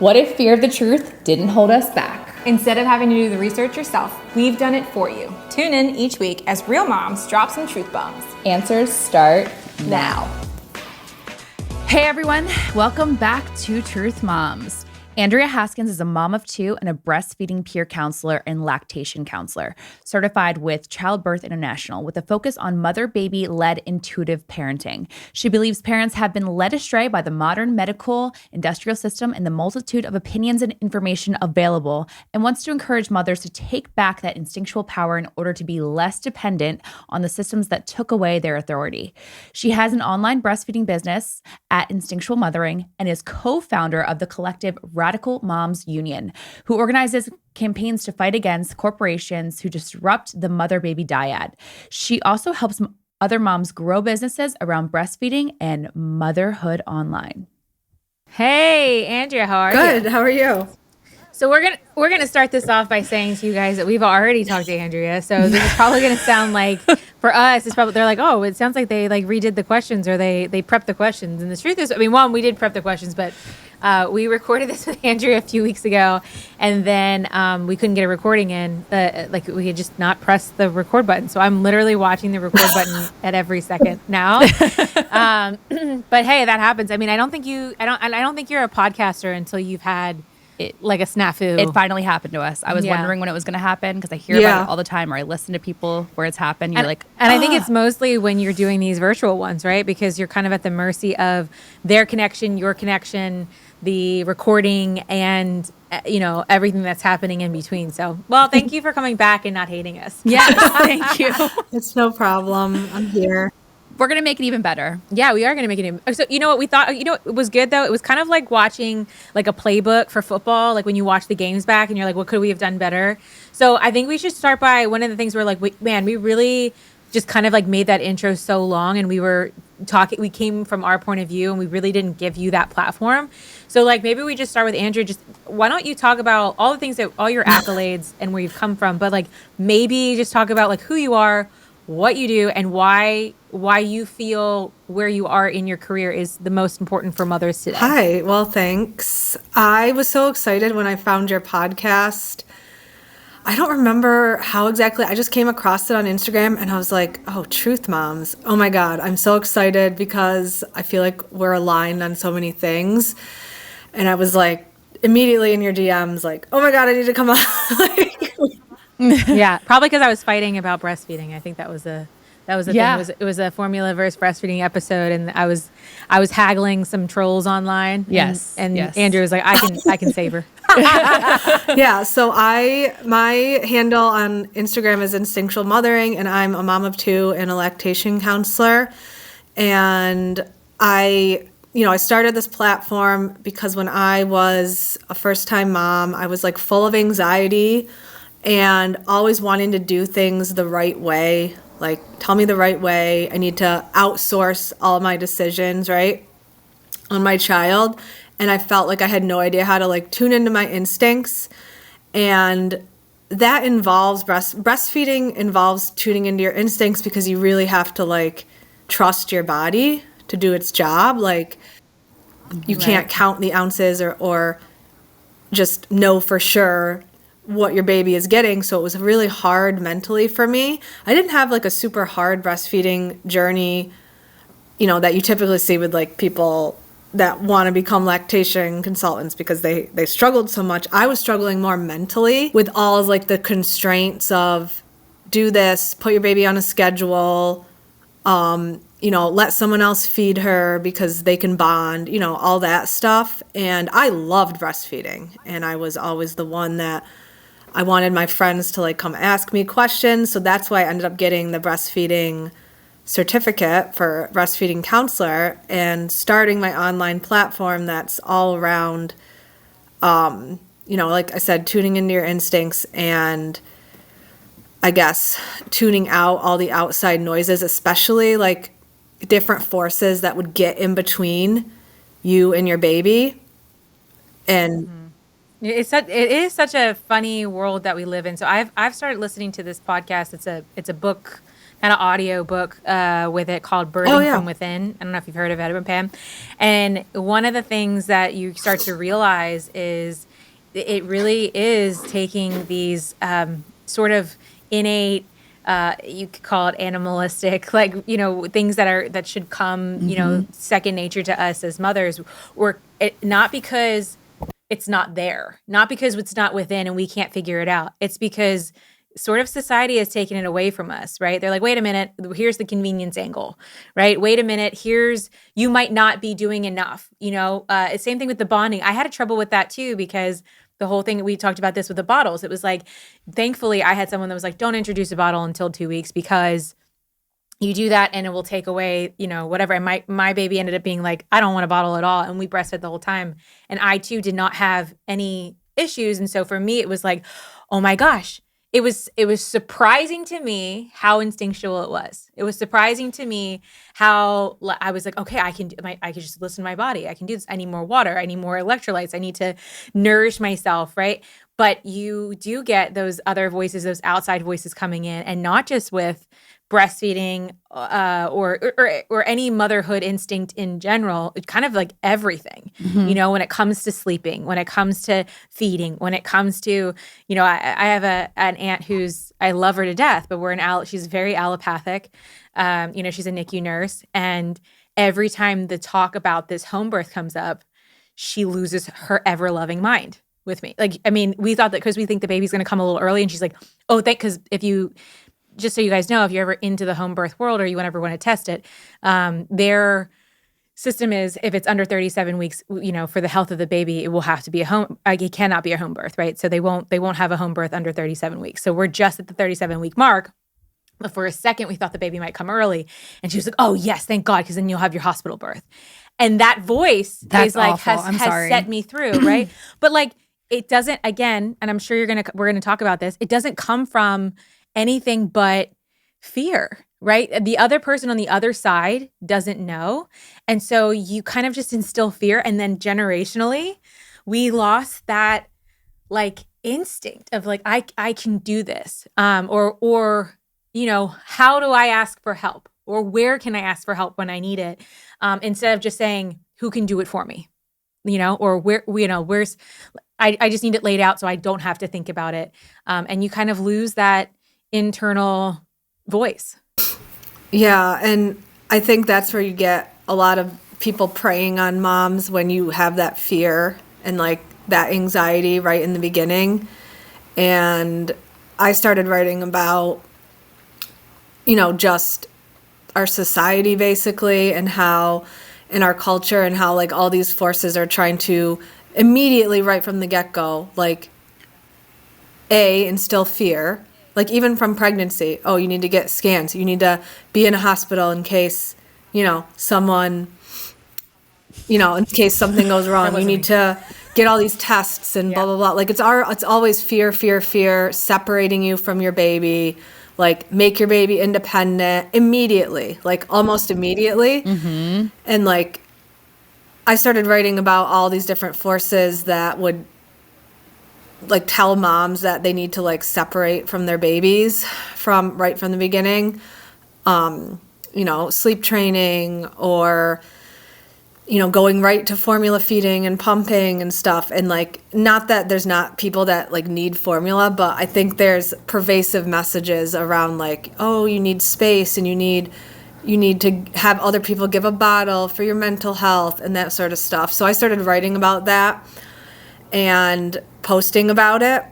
What if fear of the truth didn't hold us back? Instead of having to do the research yourself, we've done it for you. Tune in each week as real moms drop some truth bombs. Answers start now. Hey everyone, welcome back to Truth Moms. Andrea Haskins is a mom of two and a breastfeeding peer counselor and lactation counselor, certified with Childbirth International with a focus on mother-baby-led intuitive parenting. She believes parents have been led astray by the modern medical industrial system and the multitude of opinions and information available, and wants to encourage mothers to take back that instinctual power in order to be less dependent on the systems that took away their authority. She has an online breastfeeding business at Instinctual Mothering and is co-founder of the collective Radical Moms Union, who organizes campaigns to fight against corporations who disrupt the mother-baby dyad. She also helps other moms grow businesses around breastfeeding and motherhood online. Hey, Andrea, how are you? Good. How are you? So we're gonna start this off by saying to you guys that we've already talked to Andrea. So this is probably gonna sound like for us, it's probably they're like, oh, it sounds like they like redid the questions or they prepped the questions. And the truth is, I mean, one, we did prep the questions, but we recorded this with Andrea a few weeks ago, and then we couldn't get a recording in. Like we had just not pressed the record button. So I'm literally watching the record button at every second now. But hey, that happens. I mean, I don't think you're a podcaster until you've had like a snafu. It finally happened to us. I was wondering when it was going to happen because I hear about it all the time, or I listen to people where it's happened. You're like, and I think it's mostly when you're doing these virtual ones, right? Because you're kind of at the mercy of their connection, your connection, the recording, and everything that's happening in between. So, well, thank you for coming back and not hating us. yes, thank you. It's no problem. I'm here. We're going to make it even better. Yeah, we are going to make it even. So, you know what we thought, it was good though. It was kind of like watching like a playbook for football. Like when you watch the games back and you're like, what could we have done better? So I think we should start by one of the things we're like, we really just kind of like made that intro so long, and we were talking, we came from our point of view and we really didn't give you that platform. So like maybe we just start with Andrea. Just why don't you talk about all the things that all your accolades and where you've come from, but like maybe just talk about like who you are, what you do, and why you feel where you are in your career is the most important for mothers today. Hi. Well, thanks. I was so excited when I found your podcast. I don't remember how exactly. I just came across it on Instagram and I was like, oh, Truth Moms. Oh my God. I'm so excited because I feel like we're aligned on so many things. And I was like immediately in your DMs like, oh my God, I need to come on. Yeah, probably because I was fighting about breastfeeding. I think that was the thing. It was a formula versus breastfeeding episode, and I was haggling some trolls online. Yes, and Andrew was like, I can save her. Yeah, so my handle on Instagram is Instinctual Mothering, and I'm a mom of two and a lactation counselor. And I started this platform because when I was a first-time mom, I was like full of anxiety and always wanting to do things the right way. Like, tell me the right way. I need to outsource all my decisions, right, on my child. And I felt like I had no idea how to like tune into my instincts. And that involves breastfeeding involves tuning into your instincts because you really have to like trust your body to do its job. Like you can't count the ounces or just know for sure what your baby is getting. So it was really hard mentally for me. I didn't have like a super hard breastfeeding journey, that you typically see with like people that want to become lactation consultants because they struggled so much. I was struggling more mentally with all of like the constraints of do this, put your baby on a schedule, let someone else feed her because they can bond, all that stuff. And I loved breastfeeding, and I was always the one that I wanted my friends to like come ask me questions. So that's why I ended up getting the breastfeeding certificate for breastfeeding counselor and starting my online platform that's all around, like I said, tuning into your instincts and I guess tuning out all the outside noises, especially like different forces that would get in between you and your baby. And it is such a funny world that we live in. So I've started listening to this podcast. It's a book an audio book with it called Birthing from Within. I don't know if you've heard of it, Pam. And one of the things that you start to realize is it really is taking these sort of innate, you could call it animalistic, like, things that should come, second nature to us as mothers, not because it's not there, not because it's not within and we can't figure it out. It's because sort of society has taken it away from us, right? They're like, wait a minute, here's the convenience angle, right? Wait a minute, you might not be doing enough, same thing with the bonding. I had trouble with that too, because the whole thing, we talked about this with the bottles. It was like, thankfully I had someone that was like, don't introduce a bottle until 2 weeks because you do that and it will take away, whatever. And my baby ended up being like, I don't want a bottle at all. And we breastfed the whole time. And I too did not have any issues. And so for me, it was like, oh my gosh, it was surprising to me how instinctual it was. It was surprising to me how I was like, okay, I can just listen to my body. I can do this. I need more water. I need more electrolytes. I need to nourish myself, right? But you do get those other voices, those outside voices coming in, and not just with breastfeeding or any motherhood instinct in general. It's kind of like everything, when it comes to sleeping, when it comes to feeding, when it comes to, I have an aunt I love her to death, but she's very allopathic. She's a NICU nurse. And every time the talk about this home birth comes up, she loses her ever loving mind with me. We thought that because we think the baby's going to come a little early, and she's like, oh, because just so you guys know, if you're ever into the home birth world or you ever want to test it, their system is if it's under 37 weeks, for the health of the baby, it will have to be it cannot be a home birth, right? So they won't have a home birth under 37 weeks. So we're just at the 37-week mark. But for a second, we thought the baby might come early. And she was like, oh, yes, thank God, because then you'll have your hospital birth. And that voice is like, has set me through, right? But like, it doesn't, again, and I'm sure we're going to talk about this, it doesn't come from anything but fear, right? The other person on the other side doesn't know. And so you kind of just instill fear. And then generationally, we lost that like instinct of like, I can do this. Or how do I ask for help? Or where can I ask for help when I need it? Instead of just saying, who can do it for me? Or where's, I just need it laid out so I don't have to think about it. And you kind of lose that internal voice. Yeah, and I think that's where you get a lot of people preying on moms when you have that fear and like that anxiety right in the beginning. And I started writing about, just our society basically, and how in our culture and how like all these forces are trying to immediately right from the get-go, like instill fear. Like even from pregnancy, oh, you need to get scans. You need to be in a hospital in case, someone, in case something goes wrong. You need to get all these tests and blah, blah, blah. Like it's always fear, separating you from your baby, like make your baby independent immediately, like almost immediately. Mm-hmm. And like I started writing about all these different forces that would like tell moms that they need to like separate from their babies from the beginning, sleep training or, going right to formula feeding and pumping and stuff. And like, not that there's not people that like need formula, but I think there's pervasive messages around like, oh, you need space and you need to have other people give a bottle for your mental health and that sort of stuff. So I started writing about that and posting about it.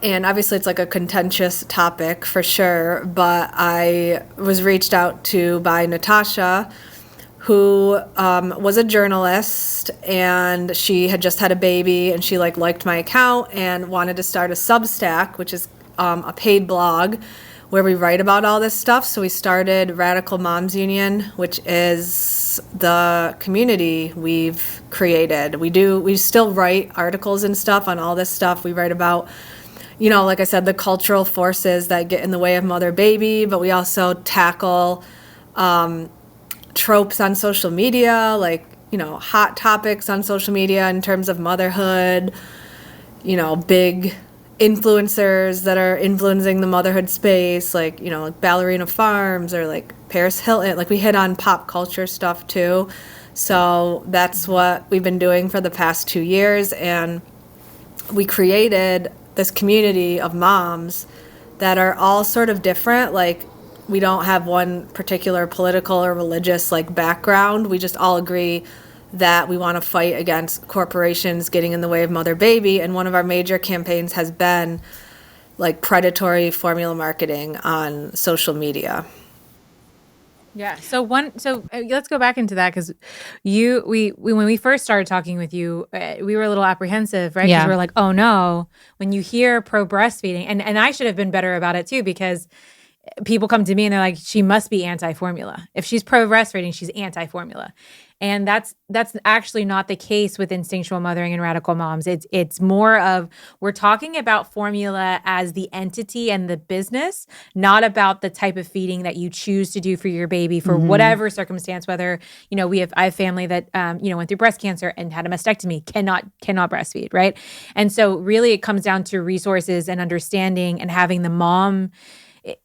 And obviously it's like a contentious topic for sure, but I was reached out to by Natasha, who was a journalist, and she had just had a baby, and she liked my account and wanted to start a Substack, which is a paid blog where we write about all this stuff. So we started Radical Moms Union, which is the community we've created. We still write articles and stuff on all this stuff. We write about, like I said, the cultural forces that get in the way of mother-baby, but we also tackle tropes on social media, like, hot topics on social media in terms of motherhood, big influencers that are influencing the motherhood space, like, you know, like Ballerina Farms or like Paris Hilton. Like we hit on pop culture stuff too. So that's what we've been doing for the past 2 years. And we created this community of moms that are all sort of different. Like we don't have one particular political or religious like background. We just all agree that we want to fight against corporations getting in the way of mother baby. And one of our major campaigns has been like predatory formula marketing on social media. Yeah. So let's go back into that because we when we first started talking with you, we were a little apprehensive, right? Because Yeah. we were like, oh no, when you hear pro breastfeeding, and I should have been better about it too because people come to me and they're like, she must be anti-formula. If she's pro breastfeeding, she's anti-formula. And that's actually not the case with instinctual mothering and radical moms. It's more of we're talking about formula as the entity and the business, not about the type of feeding that you choose to do for your baby for whatever circumstance. Whether I have family that went through breast cancer and had a mastectomy, cannot breastfeed, right? And so really it comes down to resources and understanding and having the mom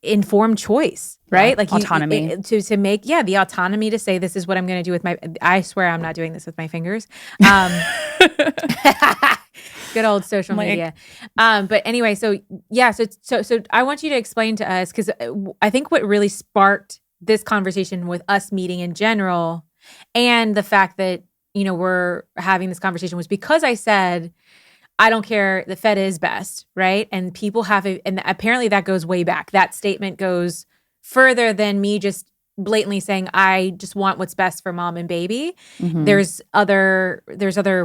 informed choice, right? Yeah, like autonomy. to make the autonomy to say this is what I'm going to do with my. I swear I'm not doing this with my fingers. Good old social media. But anyway, so I want you to explain to us because I think what really sparked this conversation with us meeting in general, and the fact that we're having this conversation was because I said, I don't care. The fed is best, right? And people have and apparently that goes way back. That statement goes further than me just blatantly saying I just want what's best for mom and baby. There's other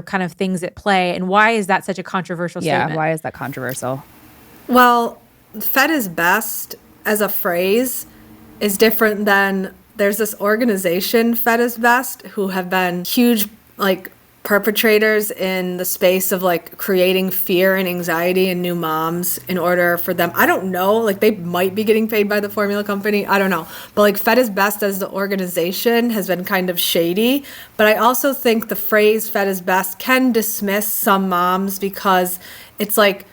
kind of things at play. And why is that such a controversial statement? Yeah, why is that controversial? Well, fed is best as a phrase is different than there's this organization, Fed is Best, who have been huge like perpetrators in the space of like creating fear and anxiety in new moms in order for them. I don't know, like they might be getting paid by the formula company. I don't know. But like Fed is Best as the organization has been kind of shady. But I also think the phrase Fed is Best can dismiss some moms because it's like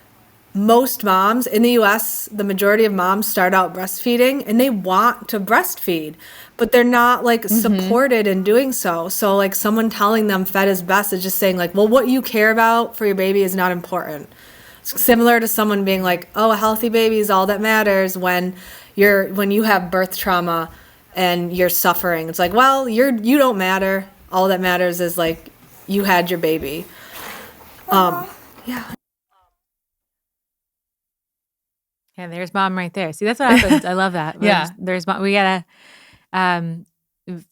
most moms in the US, the majority of moms start out breastfeeding and they want to breastfeed, but they're not like supported in doing so. So like someone telling them fed is best is just saying like, well, what you care about for your baby is not important. It's similar to someone being like, oh, a healthy baby is all that matters when you have birth trauma and you're suffering. It's like, well, you don't matter. All that matters is like you had your baby. Yeah. Yeah, there's mom right there. See, that's what happens. I love that. Yeah. There's mom. We got a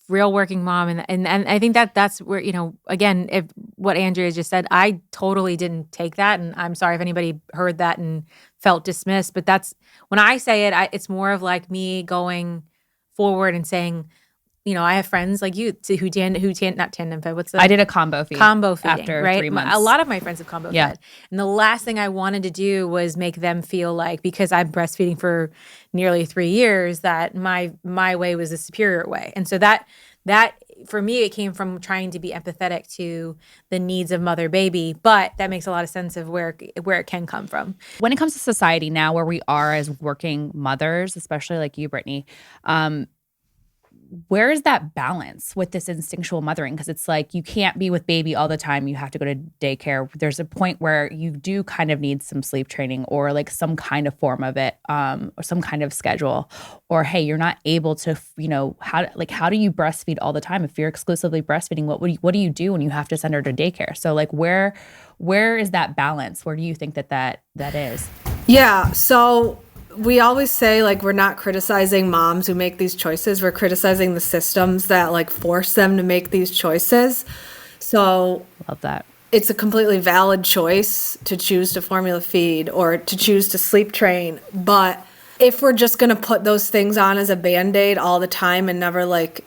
real working mom. And I think that's where, again, if what Andrea just said, I totally didn't take that. And I'm sorry if anybody heard that and felt dismissed. But that's, when I say it, it's more of like me going forward and saying, I have friends like you who not tandem fed. What's the? I did a combo feeding after right? 3 months. A lot of my friends have combo fed. And the last thing I wanted to do was make them feel like, because I'm breastfeeding for nearly 3 years, that my way was the superior way. And so that for me, it came from trying to be empathetic to the needs of mother baby, but that makes a lot of sense of where it can come from. When it comes to society now, where we are as working mothers, especially like you, Brittany, where is that balance with this instinctual mothering? Because it's like you can't be with baby all the time. You have to go to daycare. There's a point where you do kind of need some sleep training or like some kind of form of it, or some kind of schedule. Or hey, you're not able to, how do you breastfeed all the time? If you're exclusively breastfeeding, what do you do when you have to send her to daycare? So like where is that balance? Where do you think that is? Yeah, so we always say like we're not criticizing moms who make these choices. We're criticizing the systems that like force them to make these choices. So Love that. It's a completely valid choice to choose to formula feed or to choose to sleep train. But if we're just going to put those things on as a Band-Aid all the time and never like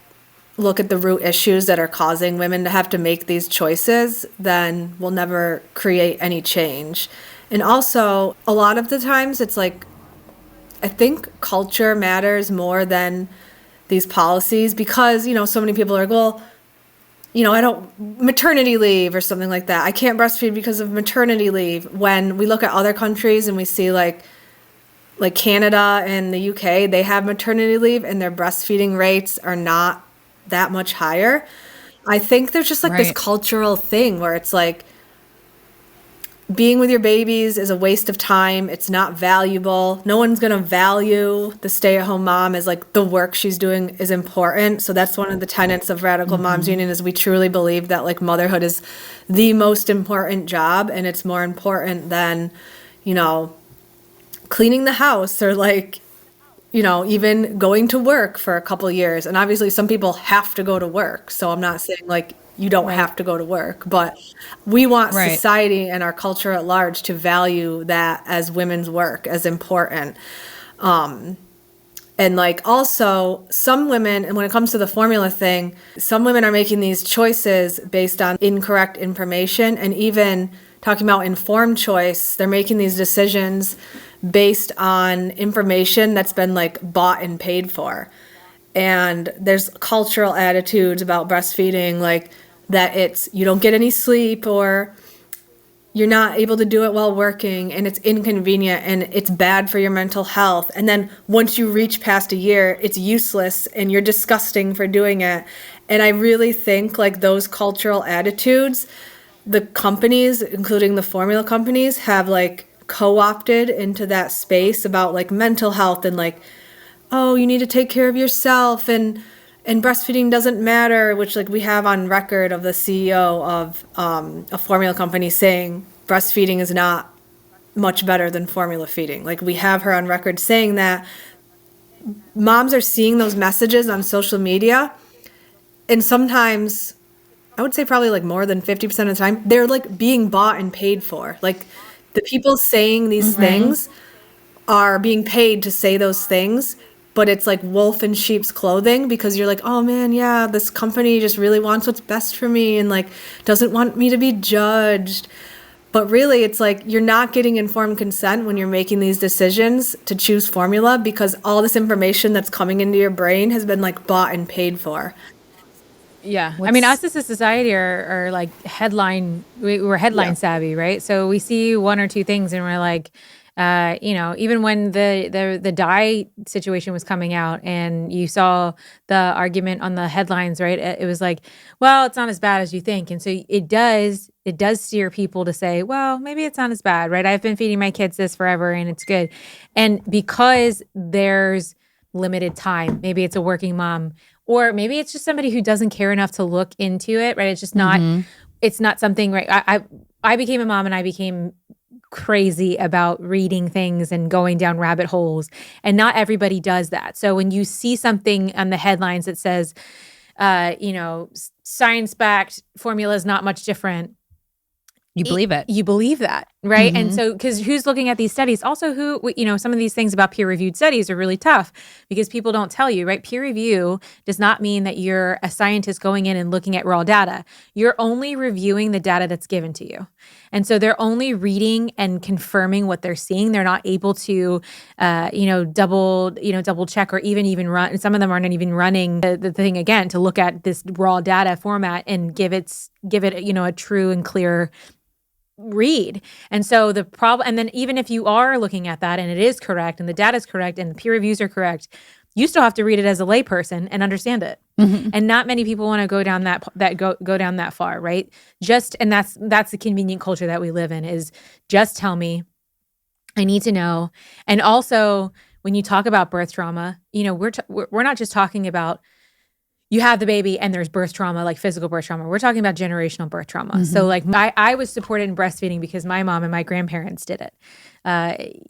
look at the root issues that are causing women to have to make these choices, then we'll never create any change. And also, a lot of the times it's like, I think culture matters more than these policies because, so many people are like, well, I don't maternity leave or something like that. I can't breastfeed because of maternity leave. When we look at other countries and we see like Canada and the UK, they have maternity leave and their breastfeeding rates are not that much higher. I think there's just like this Right. cultural thing where it's like being with your babies is a waste of time. It's not valuable. No one's going to value the stay-at-home mom as like the work she's doing is important. So that's one of the tenets of Radical Moms Union is we truly believe that like motherhood is the most important job, and it's more important than, cleaning the house or like, even going to work for a couple years. And obviously some people have to go to work. So I'm not saying like you don't have to go to work, but we want Right. society and our culture at large to value that as women's work as important. And like also some women, and when it comes to the formula thing, some women are making these choices based on incorrect information, and even talking about informed choice, they're making these decisions based on information that's been like bought and paid for. And there's cultural attitudes about breastfeeding, like that it's you don't get any sleep or you're not able to do it while working and it's inconvenient and it's bad for your mental health. And then once you reach past a year, it's useless and you're disgusting for doing it. And I really think like those cultural attitudes, the companies, including the formula companies, have like co-opted into that space about like mental health and like, oh, you need to take care of yourself and breastfeeding doesn't matter, which like we have on record of the CEO of a formula company saying breastfeeding is not much better than formula feeding. Like we have her on record saying that. Moms are seeing those messages on social media, and sometimes I would say probably like more than 50% of the time, they're like being bought and paid for. Like the people saying these things are being paid to say those things, but it's like wolf in sheep's clothing because you're like, oh man, yeah, this company just really wants what's best for me and like doesn't want me to be judged. But really, it's like you're not getting informed consent when you're making these decisions to choose formula because all this information that's coming into your brain has been like bought and paid for. Yeah. I mean, us as a society are like we're headline savvy, right? So we see one or two things and we're like, even when the dye situation was coming out and you saw the argument on the headlines, right? It was like, well, it's not as bad as you think. And so it does steer people to say, well, maybe it's not as bad, right? I've been feeding my kids this forever and it's good. And because there's limited time, maybe it's a working mom, or maybe it's just somebody who doesn't care enough to look into it, right? It's just not, it's not something, right? I became a mom and I became crazy about reading things and going down rabbit holes, and not everybody does that. So when you see something on the headlines that says, science-backed formula is not much different, You believe it. You believe that, right? And so, because who's looking at these studies? Also, some of these things about peer-reviewed studies are really tough because people don't tell you, right? Peer review does not mean that you're a scientist going in and looking at raw data. You're only reviewing the data that's given to you. And so they're only reading and confirming what they're seeing. They're not able to, double check or even run. And some of them aren't even running the thing again to look at this raw data format and give it, a true and clear read. And so the problem, and then even if you are looking at that and it is correct and the data is correct and the peer reviews are correct, you still have to read it as a layperson and understand it. And not many people want to go down go down that far, right? And that's the convenient culture that we live in, is just tell me, I need to know. And also when you talk about birth trauma, we're not just talking about you have the baby and there's birth trauma, like physical birth trauma. We're talking about generational birth trauma. So like I was supported in breastfeeding because my mom and my grandparents did it.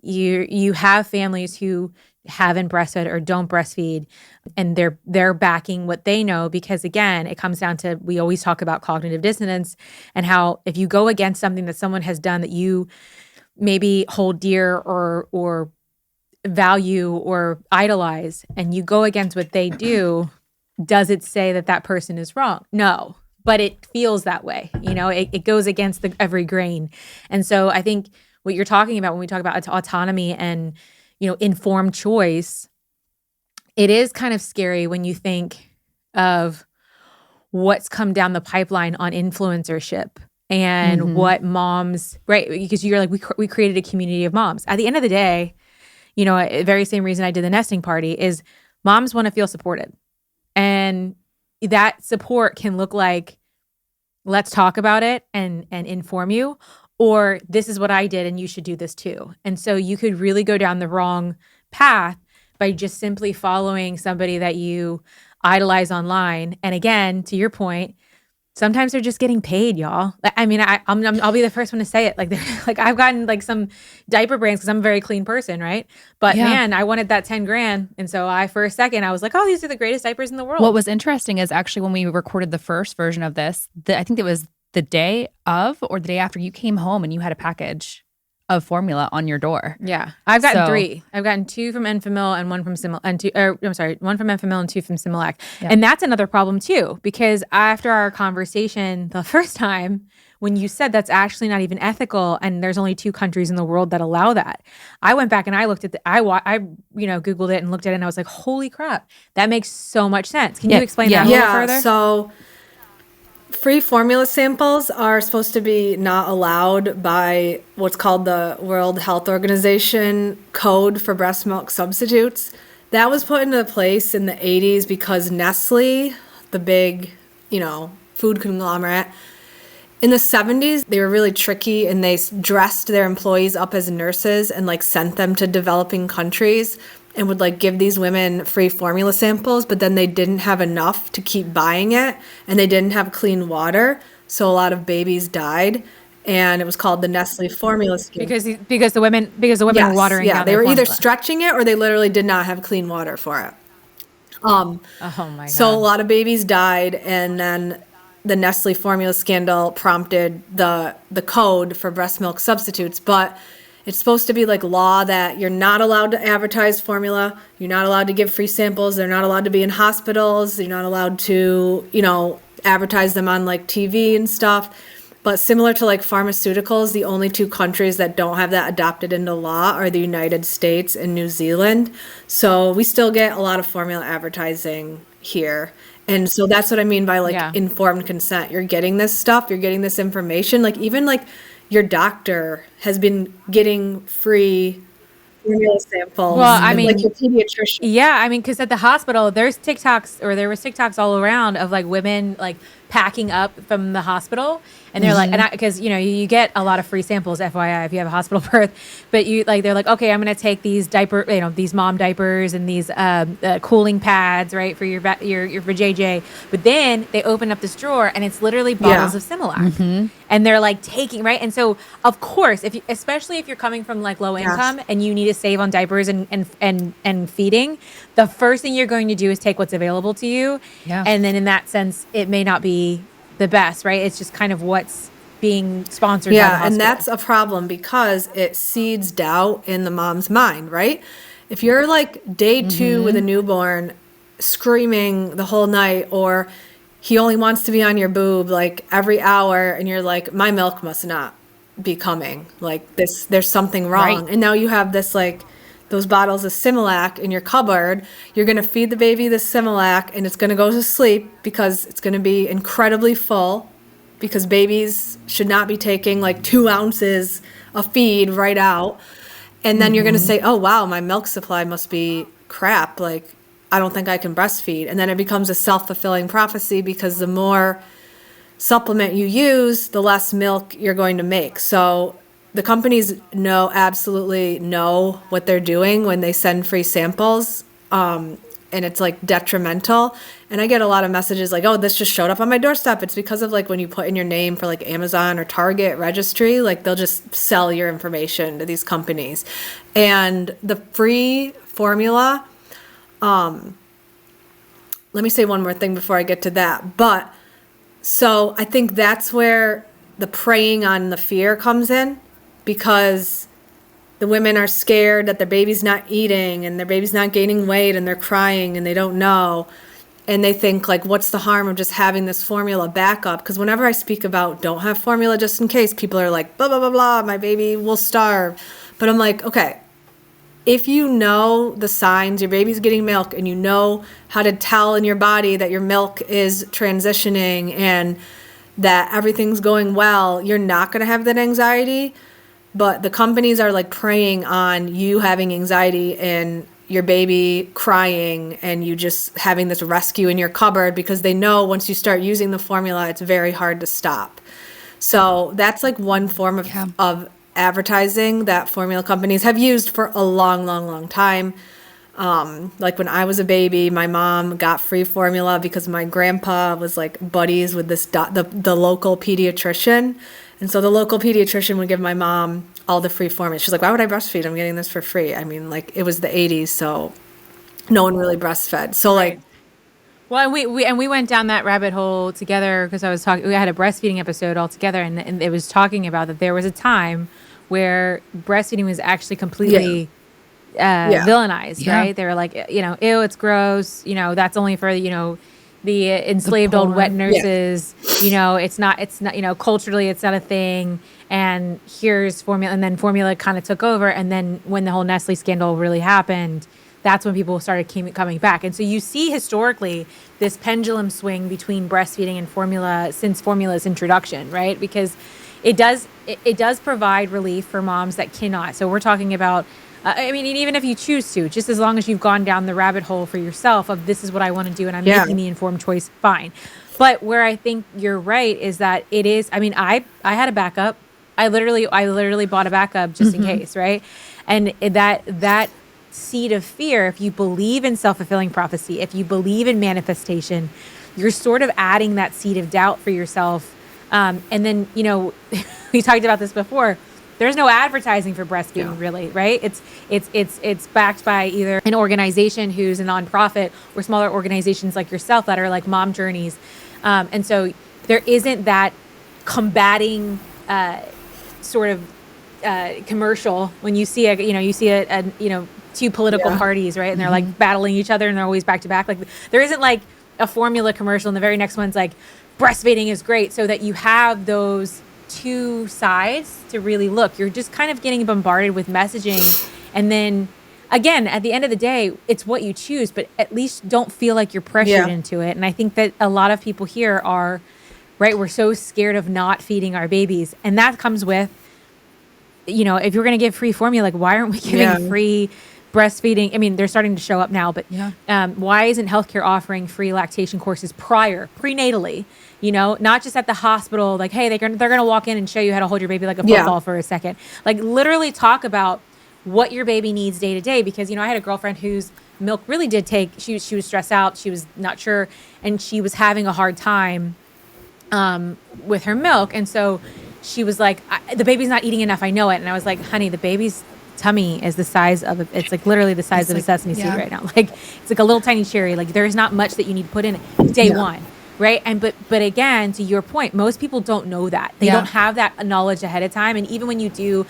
You have families who haven't breastfed or don't breastfeed, and they're backing what they know, because again, it comes down to, we always talk about cognitive dissonance and how if you go against something that someone has done that you maybe hold dear or value or idolize, and you go against what they do, does it say that person is wrong? No, but it feels that way. It goes against every grain. And so I think what you're talking about when we talk about autonomy and, informed choice, it is kind of scary when you think of what's come down the pipeline on influencership and what moms, right? Because you're like, we created a community of moms. At the end of the day, you know, the very same reason I did the nesting party is moms want to feel supported. And that support can look like, let's talk about it and inform you, or this is what I did and you should do this too. And so you could really go down the wrong path by just simply following somebody that you idolize online. And again, to your point, sometimes they're just getting paid, y'all. I mean, I'll be the first one to say it. Like, like I've gotten like some diaper brands because I'm a very clean person, right? But man, I wanted that 10 grand. And so for a second, I was like, oh, these are the greatest diapers in the world. What was interesting is actually when we recorded the first version of this, I think it was the day of or the day after you came home and you had a package of formula on your door. Yeah. I've gotten 3. I've gotten 2 from Enfamil and 1 from Similac, 1 from Enfamil and 2 from Similac. Yeah. And that's another problem too, because after our conversation the first time, when you said that's actually not even ethical and there's only 2 countries in the world that allow that, I went back and I looked at I Googled it and looked at it and I was like, holy crap, that makes so much sense. Can you explain that a little further? So free formula samples are supposed to be not allowed by what's called the World Health Organization Code for Breast Milk Substitutes. That was put into place in the 80s because Nestle, the big, food conglomerate, in the 70s, they were really tricky and they dressed their employees up as nurses and sent them to developing countries and would give these women free formula samples, but then they didn't have enough to keep buying it and they didn't have clean water. So a lot of babies died and it was called the Nestle formula scheme. Because the women were watering down they their were either formula. stretching it or they literally did not have clean water for it. Oh my God. So a lot of babies died and then the Nestle formula scandal prompted the code for breast milk substitutes, but it's supposed to be law that you're not allowed to advertise formula. You're not allowed to give free samples. They're not allowed to be in hospitals. You're not allowed to, advertise them on TV and stuff. But similar to pharmaceuticals, the only 2 countries that don't have that adopted into law are the United States and New Zealand. So we still get a lot of formula advertising here. And so that's what I mean by informed consent. You're getting this stuff. You're getting this information. Even your doctor has been getting free formula samples. Well, I mean, your pediatrician. Yeah, I mean, because at the hospital, there was TikToks all around of women packing up from the hospital, and they're because you get a lot of free samples, FYI, if you have a hospital birth, but they're okay, I'm gonna take these these mom diapers and these cooling pads, right, for your for JJ, but then they open up this drawer and it's literally bottles of Similac, and they're taking, right, and so of course, especially if you're coming from low income and you need to save on diapers and feeding, the first thing you're going to do is take what's available to you, and then in that sense, it may not be the best, right? It's just kind of what's being sponsored by the hospital. And that's a problem because it seeds doubt in the mom's mind, right? If you're day 2 with a newborn screaming the whole night, or he only wants to be on your boob every hour, and you're my milk must not be coming, there's something wrong. Right. And now you have this those bottles of Similac in your cupboard. You're going to feed the baby the Similac and it's going to go to sleep because it's going to be incredibly full, because babies should not be taking 2 ounces of feed right out. And then you're going to say, oh, wow, my milk supply must be crap. I don't think I can breastfeed. And then it becomes a self-fulfilling prophecy because the more supplement you use, the less milk you're going to make. So the companies absolutely know what they're doing when they send free samples, and it's detrimental. And I get a lot of messages oh, this just showed up on my doorstep. It's because of when you put in your name for Amazon or Target registry, they'll just sell your information to these companies. And the free formula, let me say one more thing before I get to that. But so I think that's where the preying on the fear comes in, because the women are scared that their baby's not eating and their baby's not gaining weight and they're crying and they don't know. And they think what's the harm of just having this formula backup? Because whenever I speak about don't have formula just in case, people are blah, blah, blah, blah, my baby will starve. But I'm okay, if you know the signs, your baby's getting milk, and you know how to tell in your body that your milk is transitioning and that everything's going well, you're not going to have that anxiety. But the companies are like preying on you having anxiety and your baby crying and you just having this rescue in your cupboard, because they know once you start using the formula, it's very hard to stop. So that's like one form of advertising that formula companies have used for a long, long, long time. Like when I was a baby, my mom got free formula because my grandpa was like buddies with this the local pediatrician. And so the local pediatrician would give my mom all the free formula. She's like, why would I breastfeed? I'm getting this for free. I mean, like, it was the 80s, so no one really breastfed. So like, well, and we went down that rabbit hole together because we had a breastfeeding episode all together, and it was talking about that there was a time where breastfeeding was actually completely villainized, right? They were like, ew, it's gross. That's only for, the enslaved old wet nurses. It's not, culturally it's not a thing. And here's formula. And then formula kind of took over. And then when the whole Nestle scandal really happened, that's when people started coming back. And so you see historically this pendulum swing between breastfeeding and formula since formula's introduction, right? Because it does provide relief for moms that cannot. So we're talking about, even if you choose to, just as long as you've gone down the rabbit hole for yourself of this is what I want to do and I'm making the informed choice, fine. But where I think you're right is that it is, I had a backup. I literally bought a backup just in case, right? And that seed of fear, if you believe in self-fulfilling prophecy, if you believe in manifestation, you're sort of adding that seed of doubt for yourself. And then, we talked about this before. There's no advertising for breastfeeding, really, right? It's backed by either an organization who's a nonprofit or smaller organizations like yourself that are like mom journeys. And so there isn't that combating sort of commercial when you see two political parties, right? And they're like battling each other and they're always back to back. Like there isn't like a formula commercial and the very next one's like breastfeeding is great, so that you have those two sides to really look. You're just kind of getting bombarded with messaging. And then again, at the end of the day, it's what you choose, but at least don't feel like you're pressured into it. And I think that a lot of people here are, right, we're so scared of not feeding our babies. And that comes with, if you're going to give free formula, like why aren't we giving free breastfeeding? I mean, they're starting to show up now, but why isn't healthcare offering free lactation courses prenatally? Not just at the hospital, like, hey, they're going to walk in and show you how to hold your baby like a football for a second. Like literally talk about what your baby needs day to day. Because, I had a girlfriend whose milk really did she was stressed out. She was not sure. And she was having a hard time with her milk. And so she was like, the baby's not eating enough. I know it. And I was like, honey, the baby's tummy is the size of it's like literally the size of a sesame seed right now. Like it's like a little tiny cherry. Like there's not much that you need to put in it day one. Right. And but again, to your point, most people don't know that. They don't have that knowledge ahead of time. And even when you do,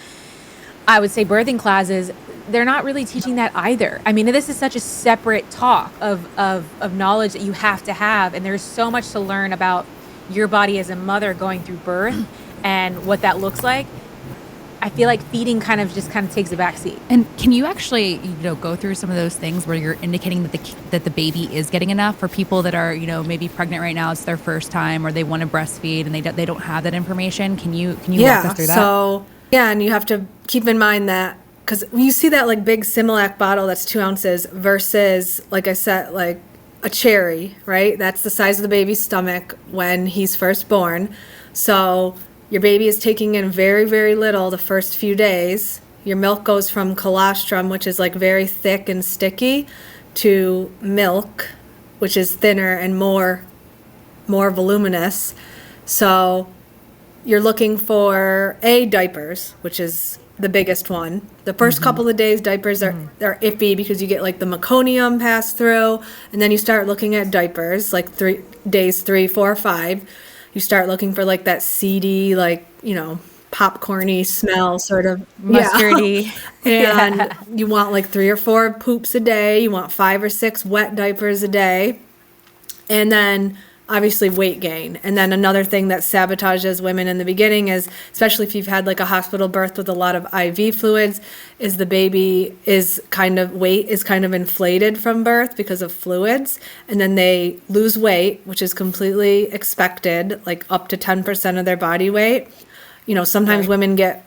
I would say birthing classes, they're not really teaching that either. I mean, this is such a separate talk of knowledge that you have to have. And there's so much to learn about your body as a mother going through birth and what that looks like. I feel like feeding kind of takes a back seat. And can you actually, go through some of those things where you're indicating that the baby is getting enough for people that are, maybe pregnant right now, it's their first time, or they want to breastfeed and they don't have that information? Can you walk us through that? So, and you have to keep in mind that, because you see that like big Similac bottle that's 2 ounces versus, like I said, like a cherry, right? That's the size of the baby's stomach when he's first born. So your baby is taking in very, very little the first few days. Your milk goes from colostrum, which is like very thick and sticky, to milk, which is thinner and more voluminous. So you're looking for diapers, which is the biggest one. The first couple of days, diapers are iffy because you get like the meconium pass through, and then you start looking at diapers like days 3, 4, 5. You start looking for like that seedy, like, popcorny smell, sort of mustardy. And you want like 3 or 4 poops a day. You want 5 or 6 wet diapers a day. And then obviously weight gain. And then another thing that sabotages women in the beginning is, especially if you've had like a hospital birth with a lot of IV fluids, is the baby is kind of weight is kind of inflated from birth because of fluids. And then they lose weight, which is completely expected, like up to 10% of their body weight. You know, sometimes women get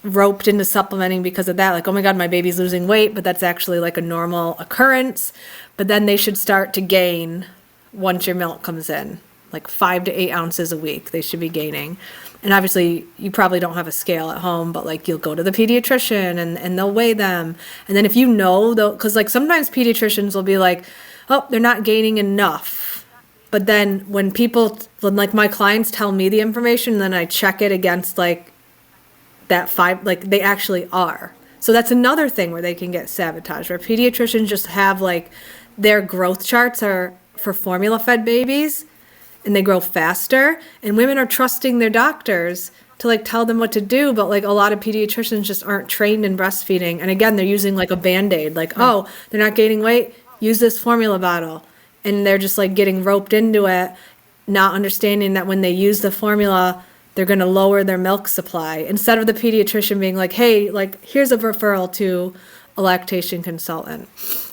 roped into supplementing because of that. Like, oh my God, my baby's losing weight, but that's actually like a normal occurrence. But then they should start to gain once your milk comes in, like 5 to 8 ounces a week, they should be gaining. And obviously you probably don't have a scale at home, but like you'll go to the pediatrician and they'll weigh them. And then if you know, though, because like sometimes pediatricians will be like, oh, they're not gaining enough. But then when like my clients tell me the information, then I check it against like that 5, like they actually are. So that's another thing where they can get sabotaged, where pediatricians just have like their growth charts are for formula fed babies and they grow faster, and women are trusting their doctors to like tell them what to do, but like a lot of pediatricians just aren't trained in breastfeeding, and again they're using like a band-aid, like oh, they're not gaining weight, use this formula bottle, and they're just like getting roped into it, not understanding that when they use the formula they're going to lower their milk supply, instead of the pediatrician being like, hey, like here's a referral to a lactation consultant.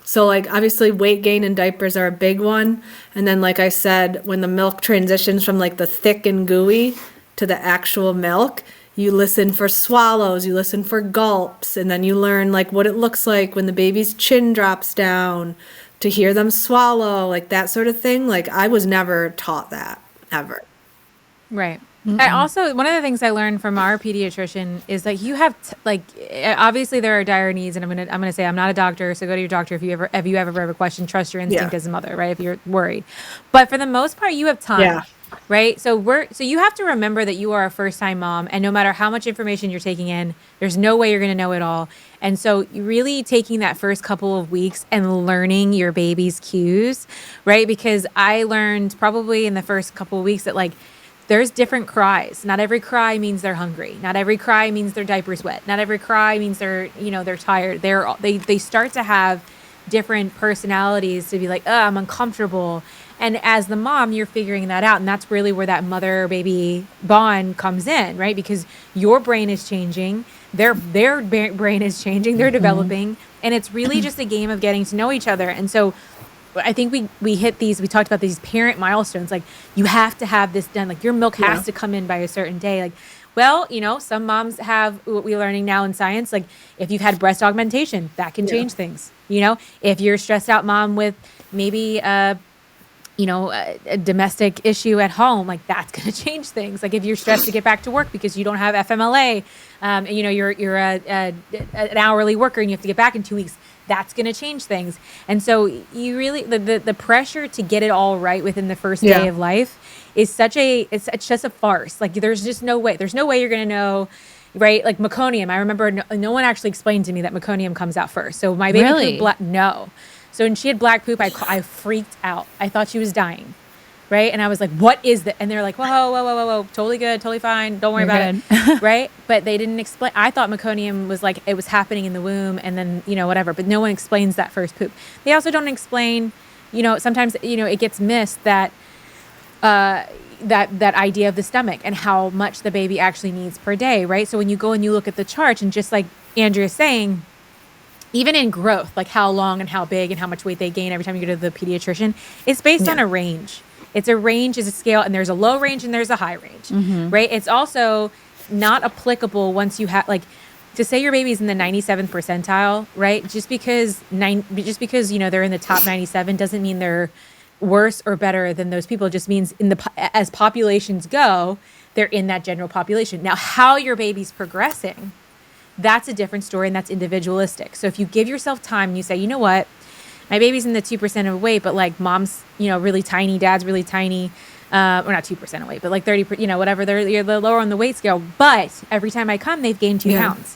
So like obviously weight gain and diapers are a big one. And then like I said, when the milk transitions from like the thick and gooey to the actual milk, you listen for swallows, you listen for gulps, and then you learn like what it looks like when the baby's chin drops down to hear them swallow, like that sort of thing. Like I was never taught that ever. Right. I also, one of the things I learned from our pediatrician is that you have obviously there are dire needs, and I'm gonna say I'm not a doctor, so go to your doctor if you ever have a question. Trust your instinct as a mother, right? If you're worried, but for the most part, you have time, right? So you have to remember that you are a first time mom, and no matter how much information you're taking in, there's no way you're gonna know it all. And so really taking that first couple of weeks and learning your baby's cues, right? Because I learned probably in the first couple of weeks that like, there's different cries. Not every cry means they're hungry. Not every cry means their diaper's wet. Not every cry means they're tired. They start to have different personalities to be like, oh, I'm uncomfortable. And as the mom, you're figuring that out. And that's really where that mother-baby bond comes in, right? Because your brain is changing. Their brain is changing. They're developing. And it's really just a game of getting to know each other. And so I think we talked about these parent milestones. Like you have to have this done. Like your milk has to come in by a certain day. Like, well, some moms have what we're learning now in science. Like if you've had breast augmentation, that can change things. If you're a stressed out mom with maybe a domestic issue at home, like that's going to change things. Like if you're stressed to get back to work because you don't have FMLA, and you're an hourly worker and you have to get back in 2 weeks, that's going to change things. And so you really, the pressure to get it all right within the first day of life is it's just a farce. Like there's just no way you're going to know, right? Like meconium. I remember no one actually explained to me that meconium comes out first. So my baby no. So when she had black poop, I freaked out. I thought she was dying. Right. And I was like, what is that? And they're like, whoa. Totally good. Totally fine. Don't worry about it. Right. But they didn't explain. I thought meconium was like, it was happening in the womb and then, whatever. But no one explains that first poop. They also don't explain, sometimes, it gets missed that that idea of the stomach and how much the baby actually needs per day. Right. So when you go and you look at the chart, and just like Andrea's saying, even in growth, like how long and how big and how much weight they gain every time you go to the pediatrician, it's based on a range. It's a range, is a scale, and there's a low range and there's a high range, right? It's also not applicable once you have, like, to say your baby's in the 97th percentile, right? Just because they're in the top 97 doesn't mean they're worse or better than those people. It just means as populations go, they're in that general population. Now, how your baby's progressing, that's a different story, and that's individualistic. So if you give yourself time and you say, you know what, my baby's in the 2% of weight, but like mom's, really tiny, dad's really tiny, or not 2% of weight, but like 30, whatever, you're lower on the weight scale. But every time I come, they've gained 2 pounds,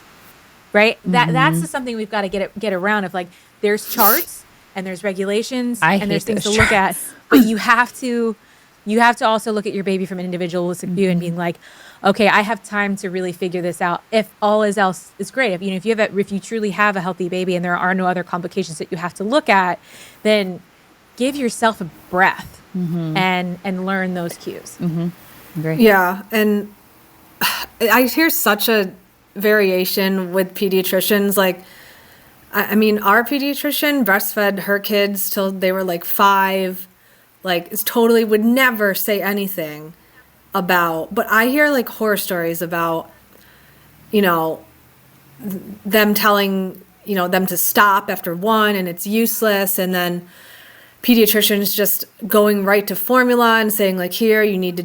right? That's just something we've got to get around. Of like, there's charts and there's regulations and there's things to look at, but you have to also look at your baby from an individualistic view and being like, okay, I have time to really figure this out. If all else is great, if you truly have a healthy baby and there are no other complications that you have to look at, then give yourself a breath and learn those cues. Agree. Yeah, and I hear such a variation with pediatricians. Like, I mean, our pediatrician breastfed her kids till they were like 5. Like, is totally would never say anything about. But I hear like horror stories about, you know, them telling, you know, them to stop after 1 and it's useless, and then pediatricians just going right to formula and saying like, here you need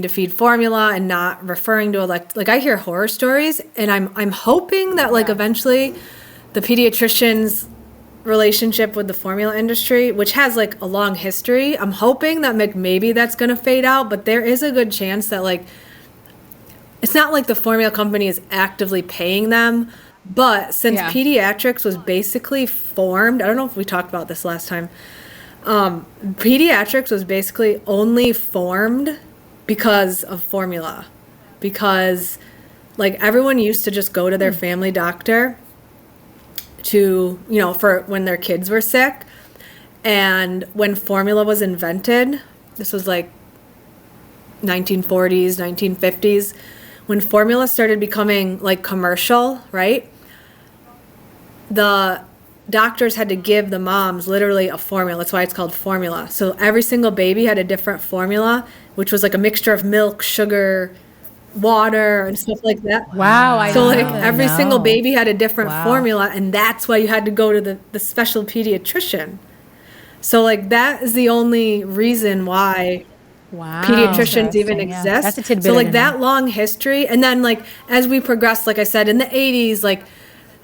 to feed formula, and not referring to like I hear horror stories, and I'm hoping that like eventually the pediatricians' relationship with the formula industry, which has like a long history, I'm hoping that maybe that's going to fade out, but there is a good chance that like it's not like the formula company is actively paying them, but since pediatrics was basically formed, I don't know if we talked about this last time, pediatrics was basically only formed because of formula, because like everyone used to just go to their family doctor to, you know, for when their kids were sick. And when formula was invented, this was like 1940s, 1950s, when formula started becoming like commercial, right? The doctors had to give the moms literally a formula. That's why it's called formula. So every single baby had a different formula, which was like a mixture of milk, sugar, water, and stuff like that. Wow. So like every single baby had a different formula, and that's why you had to go to the special pediatrician. So like that is the only reason why pediatricians even exist. That's a tidbit. So like that long history, and then like as we progressed, like I said, in the 80s, like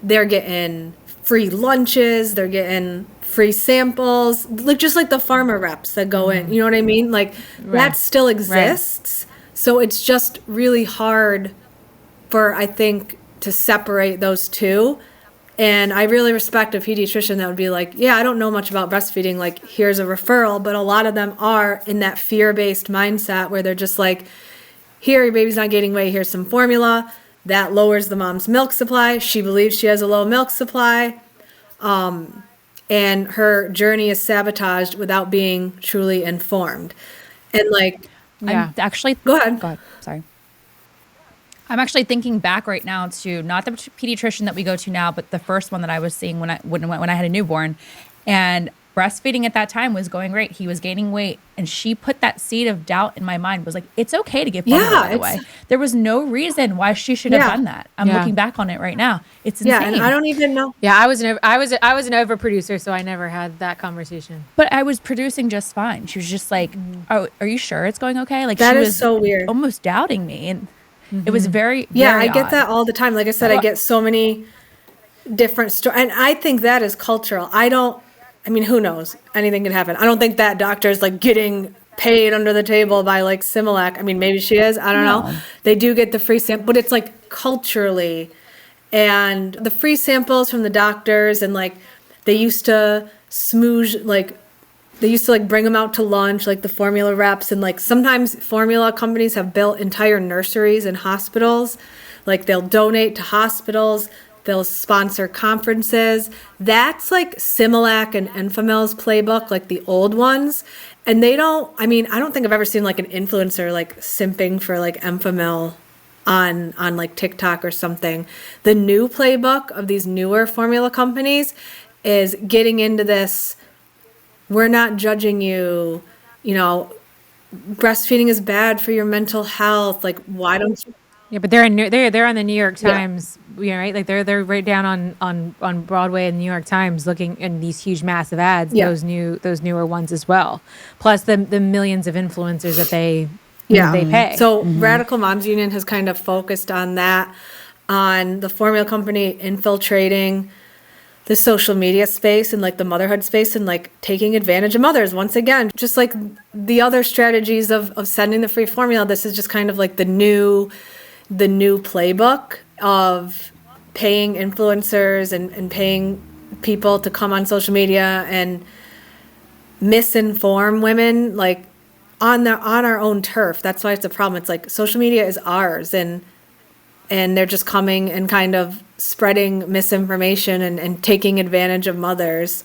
they're getting free lunches, they're getting free samples, like just like the pharma reps that go in, you know what I mean? Like that still exists. So it's just really hard for, I think, to separate those two. And I really respect a pediatrician that would be like, yeah, I don't know much about breastfeeding, like here's a referral, but a lot of them are in that fear-based mindset where they're just like, here, your baby's not gaining weight, here's some formula. That lowers the mom's milk supply. She believes she has a low milk supply. And her journey is sabotaged without being truly informed. And like, I'm actually go ahead. Sorry. I'm actually thinking back right now to not the pediatrician that we go to now, but the first one that I was seeing when I had a newborn, and breastfeeding at that time was going great. He was gaining weight, and she put that seed of doubt in my mind. Was like, it's okay to give formula, by the way. There was no reason why she should have done that. I'm looking back on it right now. It's insane. Yeah, and I don't even know. Yeah, I was an overproducer, so I never had that conversation. But I was producing just fine. She was just like, "Oh, are you sure it's going okay?" Like that she is was so weird, almost doubting me, and it was very I odd. get that all the time. Like I said, I get so many different stories, and I think that is cultural. I mean, who knows? Anything can happen. I don't think that doctor is like getting paid under the table by like Similac. I mean, maybe she is. I don't know. They do get the free sample, but it's like culturally, and the free samples from the doctors, and like they used to smooge, like they used to like bring them out to lunch, like the formula reps, and like sometimes formula companies have built entire nurseries in hospitals. Like they'll donate to hospitals. They'll sponsor conferences. That's like Similac and Enfamil's playbook, like the old ones. And I don't think I've ever seen like an influencer like simping for like Enfamil on like TikTok or something. The new playbook of these newer formula companies is getting into this, we're not judging you, you know, breastfeeding is bad for your mental health. Like, why don't you? Yeah, but they're on the New York Times, right? Like they're right down on Broadway and New York Times, looking in these huge, massive ads. Yeah. Those newer ones as well. Plus the millions of influencers that they pay. So Radical Moms Union has kind of focused on that, on the formula company infiltrating the social media space and like the motherhood space, and like taking advantage of mothers once again. Just like the other strategies of sending the free formula, this is just kind of like the new playbook of paying influencers and paying people to come on social media and misinform women, like on our own turf. That's why it's a problem. It's like social media is ours, and they're just coming and kind of spreading misinformation and taking advantage of mothers.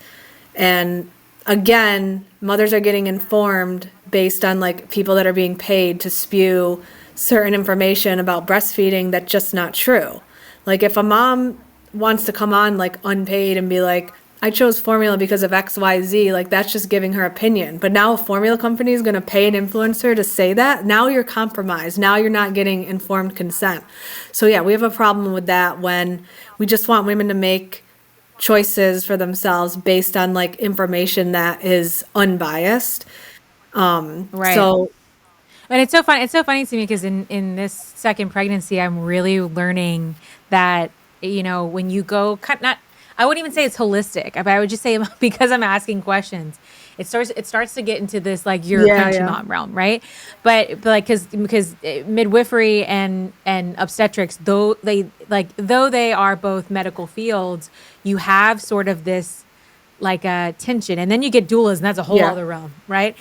And again, mothers are getting informed based on like people that are being paid to spew certain information about breastfeeding that's just not true. Like if a mom wants to come on like unpaid and be like, I chose formula because of XYZ, like that's just giving her opinion. But now a formula company is going to pay an influencer to say that. Now you're compromised. Now you're not getting informed consent. So yeah, we have a problem with that when we just want women to make choices for themselves based on like information that is unbiased. Right. So And it's so fun. It's so funny to me because in this second pregnancy, I'm really learning that, when you go not, I wouldn't even say it's holistic, but I would just say because I'm asking questions, it starts to get into this like you're a crunchy mom realm, right? But like because midwifery and obstetrics, though they are both medical fields, you have sort of this like a tension, and then you get doulas, and that's a whole other realm, right?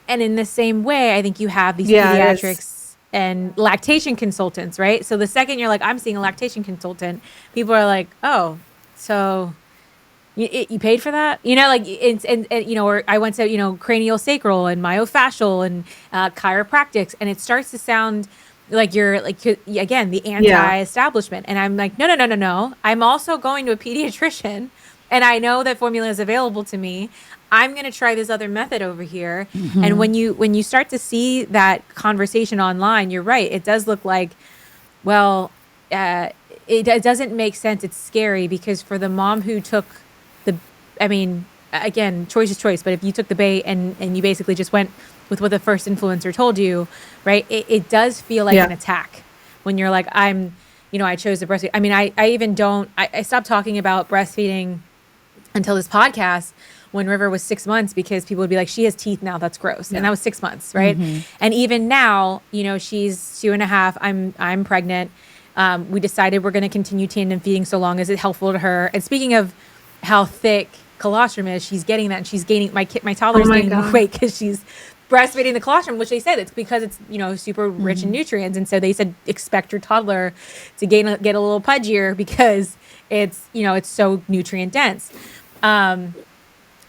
And in the same way, I think you have these pediatrics and lactation consultants, right? So the second you're like, I'm seeing a lactation consultant, people are like, oh, so you paid for that? Or I went to, cranial sacral and myofascial and chiropractics. And it starts to sound like you're like, again, the anti-establishment. And I'm like, no. I'm also going to a pediatrician, and I know that formula is available to me. I'm going to try this other method over here. Mm-hmm. And when you start to see that conversation online, you're right. It does look like, well, it doesn't make sense. It's scary because for the mom who took again, choice is choice. But if you took the bait and you basically just went with what the first influencer told you, right? It does feel like an attack when you're like, I chose to breastfeed. I stopped talking about breastfeeding until this podcast when River was 6 months, because people would be like, she has teeth now, that's gross. And that was 6 months, right? Mm-hmm. And even now, she's 2.5, I'm pregnant. We decided we're going to continue tandem feeding so long as it's helpful to her. And speaking of how thick colostrum is, she's getting that, and she's gaining, my toddler's gaining more weight because she's breastfeeding the colostrum, which they said it's because it's, super rich in nutrients. And so they said, expect your toddler to get a little pudgier because it's, it's so nutrient dense.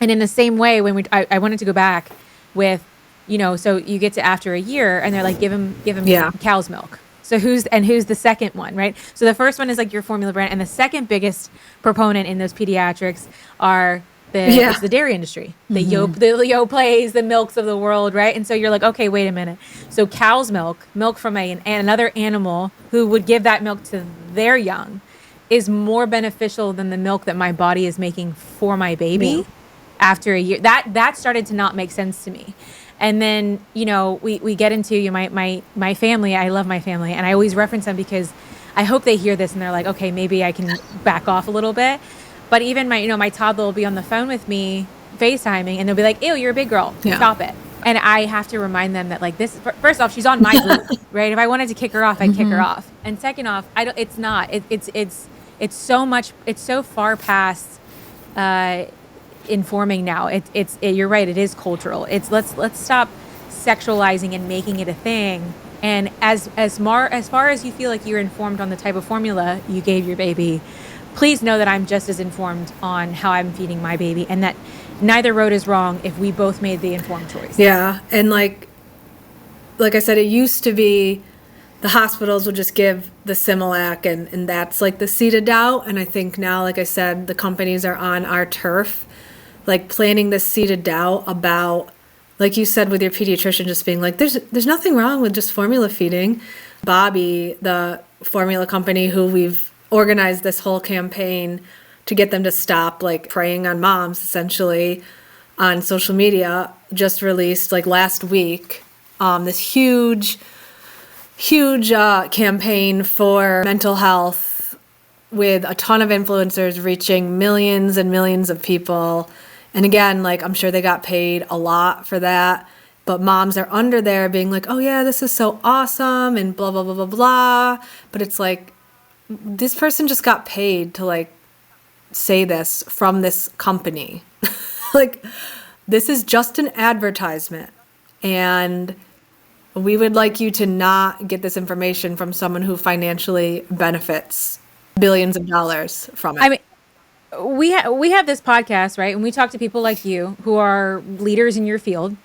And in the same way, when I wanted to go back with, so you get to after a year and they're like, give him cow's milk. So who's the second one, right? So the first one is like your formula brand, and the second biggest proponent in those pediatrics are it's the dairy industry, the Yoplays, the Milks of the world, right? And so you're like, okay, wait a minute. So cow's milk from another animal who would give that milk to their young, is more beneficial than the milk that my body is making for my baby after a year. That started to not make sense to me. And then, we get into my family. I love my family, and I always reference them because I hope they hear this and they're like, okay, maybe I can back off a little bit. But even my toddler will be on the phone with me FaceTiming, and they'll be like, ew, you're a big girl. Stop it. And I have to remind them that, like, this, first off, she's on my group, right? If I wanted to kick her off, I'd kick her off. And second off, it's not. It's so far past informing now. You're right. It is cultural. It's let's stop sexualizing and making it a thing. And as far as you feel like you're informed on the type of formula you gave your baby, please know that I'm just as informed on how I'm feeding my baby, and that neither road is wrong if we both made the informed choice. Yeah, and like I said, it used to be the hospitals would just give the Similac, and that's like the seed of doubt. And I think now, like I said, the companies are on our turf, like planting this seed of doubt about, like you said with your pediatrician, just being like, there's nothing wrong with just formula feeding. Bobby, the formula company who we've organized this whole campaign to get them to stop like preying on moms essentially on social media, just released like last week this huge campaign for mental health with a ton of influencers reaching millions and millions of people. And again, like, I'm sure they got paid a lot for that, but moms are under there being like, oh yeah, this is so awesome and blah, blah, blah, blah, blah. But it's like, this person just got paid to like say this from this company. Like, this is just an advertisement, and we would like you to not get this information from someone who financially benefits billions of dollars from it. we have this podcast, right? And we talk to people like you who are leaders in your field.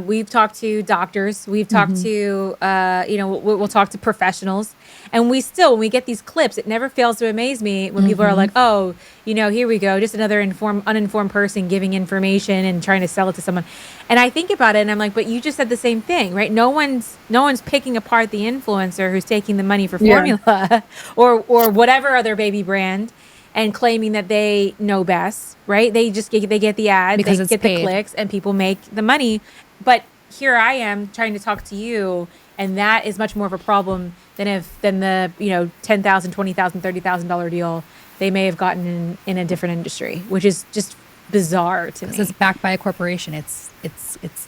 We've talked to doctors. We've talked to, we'll talk to professionals. And when we get these clips, it never fails to amaze me when people are like, oh, here we go. Just another uninformed person giving information and trying to sell it to someone. And I think about it and I'm like, but you just said the same thing, right? No one's picking apart the influencer who's taking the money for formula or whatever other baby brand and claiming that they know best, right? They get the ad, Because they it's get paid. the clicks, and people make the money. But here I am trying to talk to you, and that is much more of a problem than the $10,000, $20,000, $30,000 deal they may have gotten in a different industry, which is just bizarre to me. Because it's backed by a corporation. It's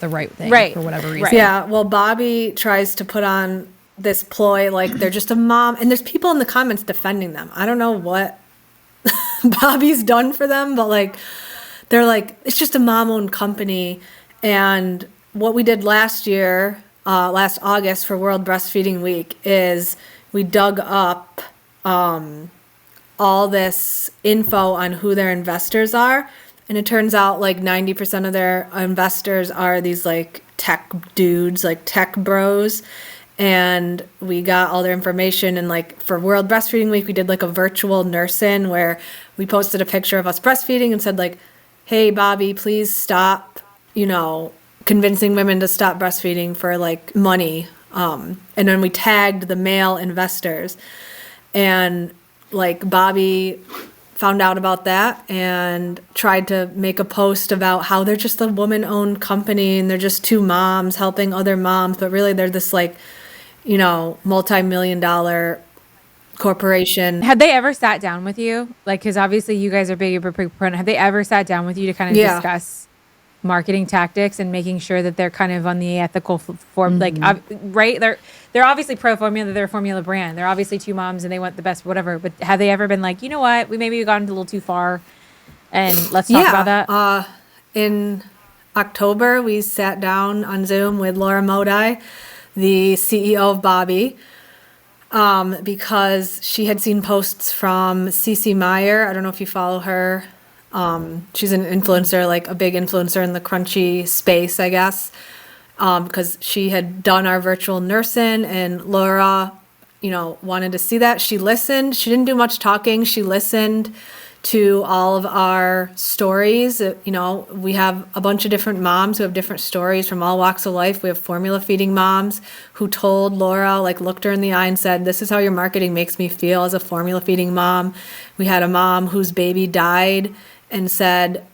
the right thing Right. for whatever reason. Right. Yeah, well, Bobby tries to put on this ploy like they're just a mom, and there's people in the comments defending them. I don't know what Bobby's done for them, but like they're like, it's just a mom-owned company. And what we did last last August for World Breastfeeding Week is we dug up all this info on who their investors are. And it turns out like 90% of their investors are these like tech dudes, like tech bros. And we got all their information. And like for World Breastfeeding Week, we did like a virtual nurse-in where we posted a picture of us breastfeeding and said like, hey, Bobby, please stop, convincing women to stop breastfeeding for like money. And then we tagged the male investors. And like Bobby found out about that and tried to make a post about how they're just a woman-owned company and they're just two moms helping other moms, but really they're this like, multi-million-dollar corporation. Had they ever sat down with you? Like, because obviously you guys are big proponent. Have they ever sat down with you to kind of discuss marketing tactics and making sure that they're kind of on the ethical form? Like, right? They're obviously pro formula. They're a formula brand. They're obviously two moms and they want the best, whatever. But have they ever been like, you know what? We've gotten a little too far, and let's talk about that. In October, we sat down on Zoom with Laura Modi, the CEO of Bobby, because she had seen posts from Cece Meyer. I don't know if you follow her. She's an influencer, like a big influencer in the crunchy space, I guess, because she had done our virtual nurse-in, and Laura, wanted to see that. She listened. She didn't do much talking. She listened to all of our stories. We have a bunch of different moms who have different stories from all walks of life. We have formula feeding moms who told Laura, like looked her in the eye and said, this is how your marketing makes me feel as a formula feeding mom. We had a mom whose baby died and said,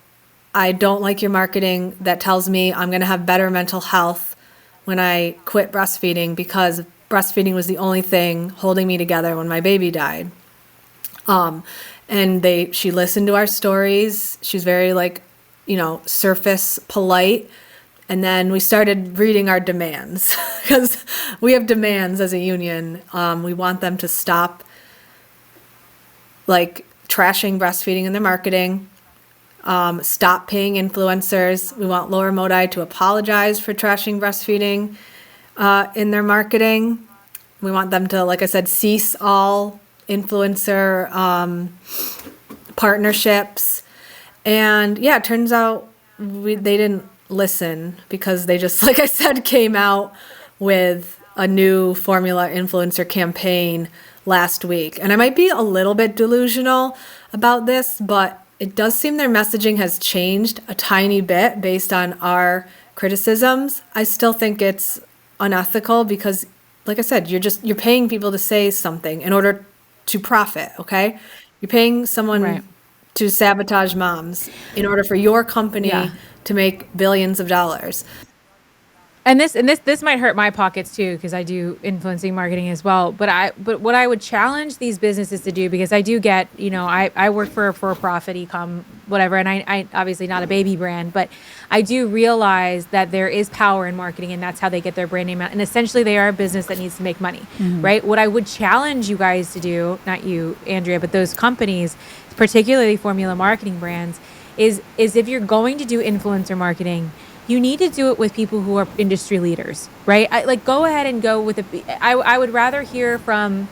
I don't like your marketing that tells me I'm going to have better mental health when I quit breastfeeding because breastfeeding was the only thing holding me together when my baby died. And she listened to our stories. She was very surface polite. And then we started reading our demands because we have demands as a union. We want them to stop trashing breastfeeding in their marketing. Stop paying influencers. We want Laura Modi to apologize for trashing breastfeeding in their marketing. We want them to, like I said, cease all influencer partnerships. And yeah, it turns out they didn't listen because they just, like I said, came out with a new formula influencer campaign last week. And I might be a little bit delusional about this, but it does seem their messaging has changed a tiny bit based on our criticisms. I still think it's unethical because, like I said, you're paying people to say something in order to profit, okay? You're paying someone to sabotage moms in order for your company to make billions of dollars. And this might hurt my pockets too, because I do influencing marketing as well. But what I would challenge these businesses to do, because I do get, I work for a for-profit e-com, whatever, and I obviously not a baby brand, but I do realize that there is power in marketing, and that's how they get their brand name out. And essentially, they are a business that needs to make money, right? What I would challenge you guys to do, not you, Andrea, but those companies, particularly formula marketing brands, is if you're going to do influencer marketing, you need to do it with people who are industry leaders, right? Go ahead and go with I would rather hear from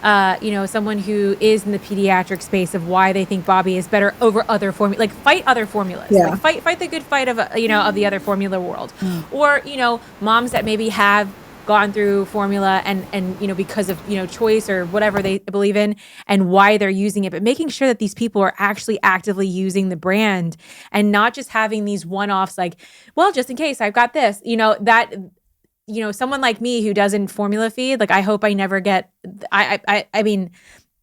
someone who is in the pediatric space of why they think Bobby is better over other formula, like fight other formulas, like fight the good fight of of the other formula world, or moms that maybe have gone through formula and because of choice or whatever they believe in and why they're using it, but making sure that these people are actually actively using the brand and not just having these one-offs like, well, just in case I've got this, someone like me who doesn't formula feed, like I hope I never get, I mean,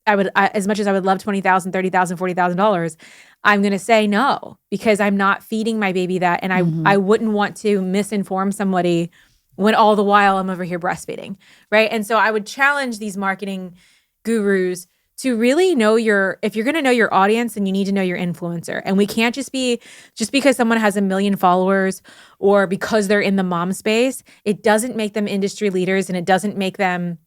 as much as I would love $20,000, $30,000, $40,000, I'm going to say no, because I'm not feeding my baby that. And I wouldn't want to misinform somebody when all the while I'm over here breastfeeding, right? And so I would challenge these marketing gurus to really know if you're going to know your audience, then you need to know your influencer. And we can't just because someone has 1 million followers or because they're in the mom space, it doesn't make them industry leaders, and it doesn't make them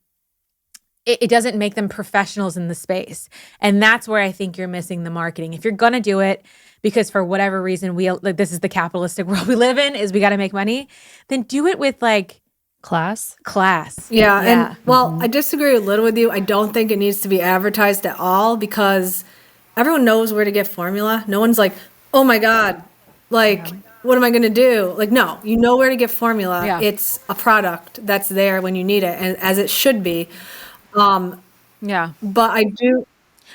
professionals in the space. And that's where I think you're missing the marketing. If you're going to do it because for whatever reason, this is the capitalistic world we live in, is we got to make money, then do it with like class. Yeah. And well, I disagree a little with you. I don't think it needs to be advertised at all, because everyone knows where to get formula. No one's like, oh my God, like, what am I going to do? Like, no, you know where to get formula. Yeah. It's a product that's there when you need it, and as it should be. But I do.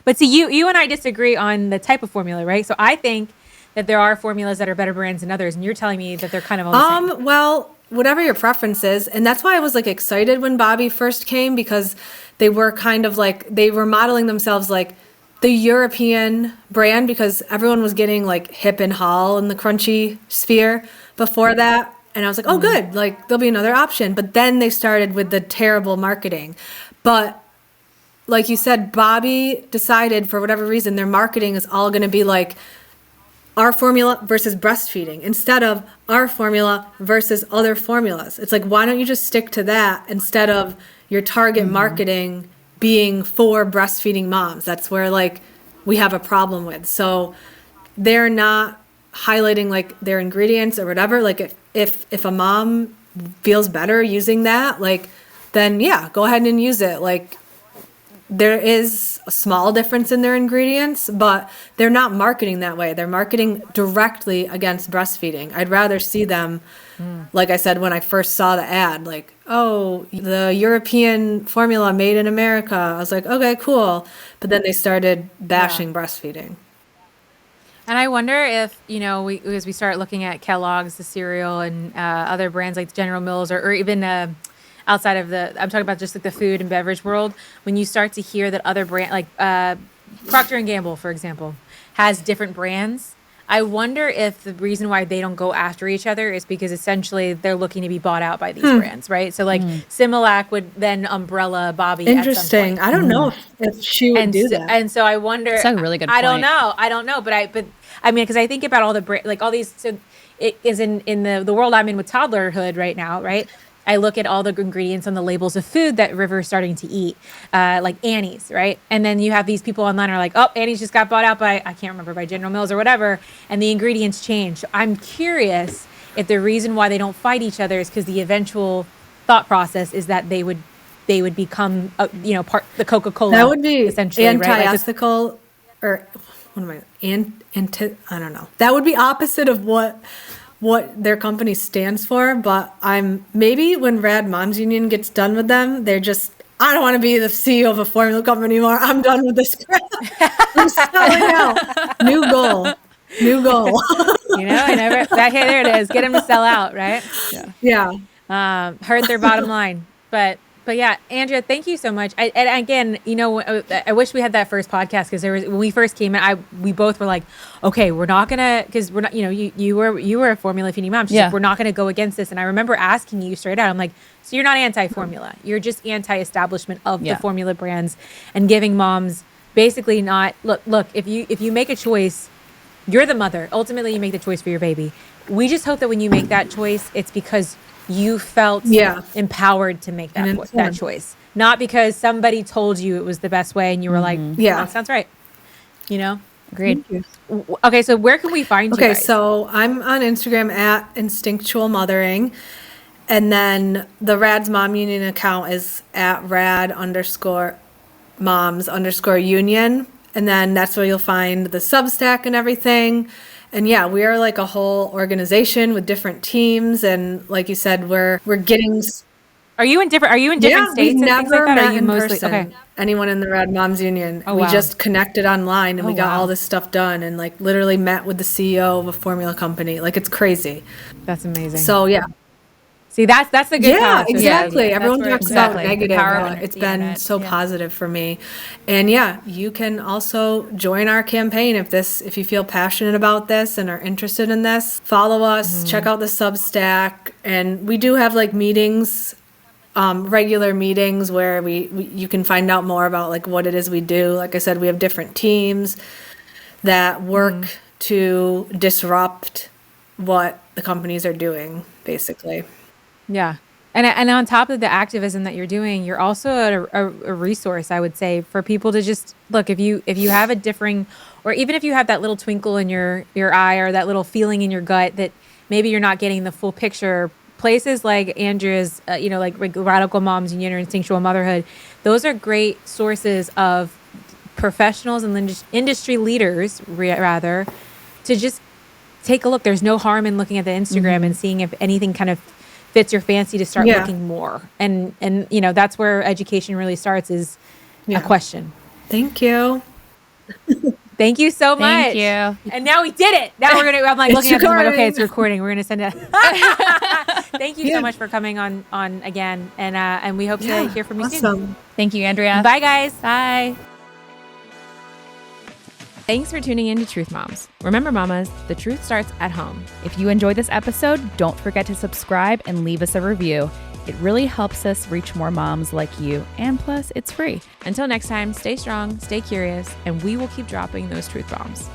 But see, you and I disagree on the type of formula, right? So I think that there are formulas that are better brands than others, and you're telling me that they're kind of all the same. Well, whatever your preference is, and that's why I was like excited when Bobby first came, because they were kind of like, they were modeling themselves like the European brand, because everyone was getting like Hip and Hall in the crunchy sphere before that. And I was like, oh, good, like there'll be another option. But then they started with the terrible marketing. But like you said, Bobby decided for whatever reason their marketing is all going to be like our formula versus breastfeeding instead of our formula versus other formulas. It's like, why don't you just stick to that instead of your target marketing being for breastfeeding moms? That's where like we have a problem with. So they're not highlighting like their ingredients or whatever. Like if a mom feels better using that, like, then yeah, go ahead and use it. Like, there is a small difference in their ingredients, but they're not marketing that way. They're marketing directly against breastfeeding. I'd rather see them, like I said, when I first saw the ad, like, oh, the European formula made in America. I was like, okay, cool. But then they started bashing breastfeeding. And I wonder if, as we start looking at Kellogg's, the cereal, and other brands like General Mills, or even outside of I'm talking about just like the food and beverage world, when you start to hear that other brand, like Procter and Gamble, for example, has different brands, I wonder if the reason why they don't go after each other is because essentially they're looking to be bought out by these brands, right? So like Similac would then umbrella Bobby. Interesting. At some point. I don't know if she would do that. And so I wonder. That's a really good point. I don't know. But I mean, because I think about all the like all these. So it is in the world I'm in with toddlerhood right now, right? I look at all the ingredients on the labels of food that River's starting to eat, like Annie's, right? And then you have these people online are like, oh, Annie's just got bought out by, I can't remember, by General Mills or whatever, and the ingredients change. I'm curious if the reason why they don't fight each other is because the eventual thought process is that they would become, part the Coca-Cola. That would be essentially anti-ethical, or what am I? I don't know. That would be opposite of what their company stands for, but maybe when Rad Moms Union gets done with them, they're just, I don't want to be the CEO of a formula company anymore. I'm done with this crap. I'm selling out. New goal. Hey, there it is. Get them to sell out, right? Yeah. Hurt their bottom line. But yeah, Andrea, thank you so much. And again, I wish we had that first podcast, because when we first came in, we both were like, okay, we're not gonna, because we're not, you were a formula feeding mom. She's like, we're not gonna go against this. And I remember asking you straight out, I'm like, so you're not anti-formula, you're just anti-establishment of the formula brands and giving moms basically not look. If you make a choice, you're the mother. Ultimately, you make the choice for your baby. We just hope that when you make that choice, it's because you felt empowered to make that choice, not because somebody told you it was the best way and you were like, that sounds right. Agreed. Okay, so where can we find you guys? Okay, so I'm on Instagram at Instinctual Mothering, and then the Rad's Mom Union account is at Rad_. moms_union. And then that's where you'll find the Substack and everything. And yeah, we are like a whole organization with different teams. And like you said, we're getting. Are you in different Yeah, states we've and things never like that? Or are met you in mostly person. okay? Anyone in the Rad Moms Union. Oh, We wow. just connected online and we got wow. all this stuff done and like literally met with the CEO of a formula company. Like it's crazy. That's amazing. So yeah. See, that's the good Yeah, part. too. exactly. That's Everyone where- talks about Exactly. The negative. power of But it's the been internet. so Yeah. positive for me. And yeah, you can also join our campaign if you feel passionate about this and are interested in this. Follow us, check out the Substack, and we do have like meetings, regular meetings where you can find out more about like what it is we do. Like I said, we have different teams that work to disrupt what the companies are doing, basically. Yeah. And on top of the activism that you're doing, you're also a resource, I would say, for people to just look, if you have a differing, or even if you have that little twinkle in your eye or that little feeling in your gut that maybe you're not getting the full picture, places like Andrea's, like Radical Moms Union or Instinctual Motherhood, those are great sources of professionals and industry leaders, rather, to just take a look. There's no harm in looking at the Instagram and seeing if anything kind of fits your fancy to start Yeah. looking more. And that's where education really starts, is a question. Thank you. Thank you so much. Thank you. And now we did it. Now I'm like It's looking at this, I'm like, okay, recording. it's recording. We're gonna send it. Thank you so much for coming on again. And we hope to hear from you soon. Awesome. Thank you, Andrea. Bye guys. Bye. Thanks for tuning in to Truth Moms. Remember, mamas, the truth starts at home. If you enjoyed this episode, don't forget to subscribe and leave us a review. It really helps us reach more moms like you, and plus, it's free. Until next time, stay strong, stay curious, and we will keep dropping those truth bombs.